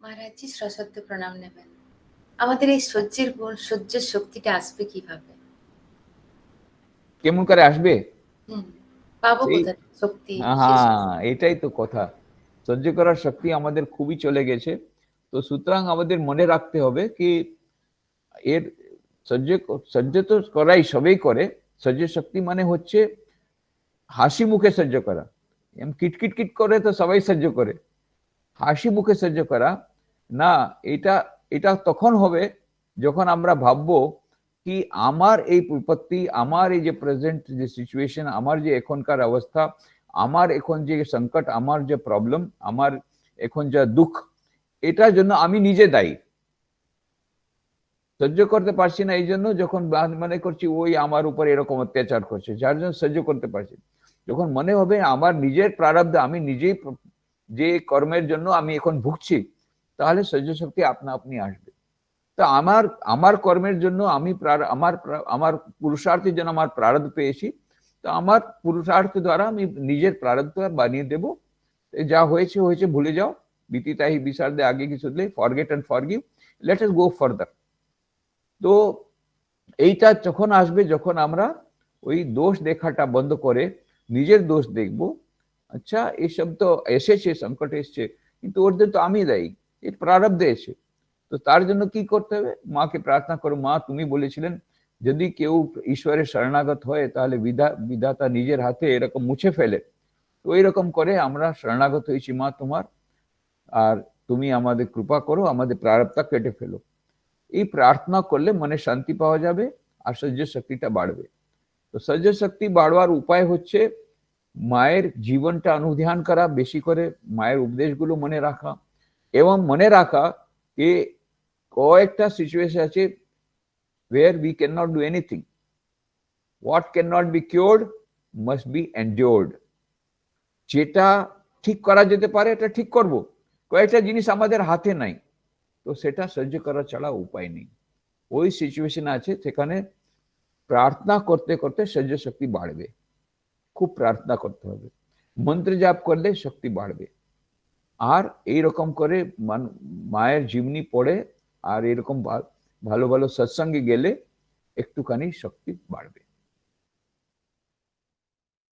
মহারাজ জি সশ্রদ্ধ প্রণাম নেবেন। আমাদের এই সহ্যের গুণ, সহ্যের শক্তিটা আসবে কিভাবে? কেমন করে আসবে? পাবো সেই কোথা থেকে শক্তি? এটাই তো কথা। সহ্য করার শক্তি আমাদের খুবই চলে গেছে। তো সুতরাং আমাদের মনে রাখতে হবে কি এর সহ্য তো করাই সবাই করে। সহ্য শক্তি মানে হচ্ছে হাসি মুখে সহ্য করা। কিটকিট কিট করে তো সবাই সহ্য করে, হাসি মুখে সহ্য করা না। এটা এটা তখন হবে যখন আমরা ভাববো কি আমার এই বিপত্তি, আমার এই যে প্রেজেন্ট যে সিচুয়েশন, আমার যে এখনকার অবস্থা, আমার এখন যে সংকট, আমার যে প্রবলেম, আমার এখন যা দুঃখ, এটার জন্য আমি নিজে দায়ী। সহ্য করতে পারছি না এই জন্য যখন মনে করছি ওই আমার উপর এরকম অত্যাচার করছে, যার জন্য সহ্য করতে পারছি। যখন মনে হবে আমার নিজের প্রারব্ধ, আমি নিজেই যে কর্মের জন্য আমি এখন ভুগছি, তাহলে সহ্য শক্তি আপনা আপনি আসবে। তো আমার আমার কর্মের জন্য আমি আমার পুরুষার্থের জন্য আমার প্রারব্ধ পেয়েছি, তো আমার পুরুষার্থ দ্বারা আমি নিজের প্রারব্ধ বানিয়ে দেব। যা হয়েছে হয়েছে, ভুলে যাও। বিতিতাহি বিসার্দে আগে কি শুধলে, forget and forgive, let us go further. তো এইটা যখন আসবে, যখন আমরা ওই দোষ দেখাটা বন্ধ করে নিজের দোষ দেখব, আচ্ছা এসব তো এসেছে, সংকট এসছে, কিন্তু ওর জন্য তো আমি দায়ী, এর প্রারব্ধে এসে। তো তার জন্য কি করতে হবে? মাকে প্রার্থনা করো, মা তুমি বলেছিলেন যদি কেউ ঈশ্বরের শরণাগত হয় তাহলে বিধাতা নিজের হাতে এরকম মুছে ফেলে। তো এইরকম করে আমরা শরণাগত হয়েছি মা তোমার, আর তুমি আমাদের কৃপা করো, আমাদের প্রারব্ধটা কেটে ফেলো। এই প্রার্থনা করলে মনে শান্তি পাওয়া যাবে আর সহ্য শক্তিটা বাড়বে। তো সহ্য শক্তি বাড়বার উপায় হচ্ছে মায়ের জীবনটা অনুধ্যান করা, বেশি করে মায়ের উপদেশগুলো মনে রাখা, এবং মনে রাখা যে কয়েকটা সিচুয়েশন আছে where we cannot do anything. What cannot be cured must be endured. যেটা ঠিক করা যেতে পারে এটা ঠিক করব, কয়েকটা জিনিস আমাদের হাতে নাই, তো সেটা সহ্য করা ছাড়া উপায় নেই। ওই সিচুয়েশন আছে সেখানে প্রার্থনা করতে করতে সহ্য শক্তি বাড়বে। খুব প্রার্থনা করতে হবে, মন্ত্র জাপ করলে শক্তি বাড়বে। আর এইরকম করে মায়ের জীবনী পড়ে আর এরকম ভালো ভালো সৎসঙ্গে গেলে একটুখানি শক্তি বাড়বে।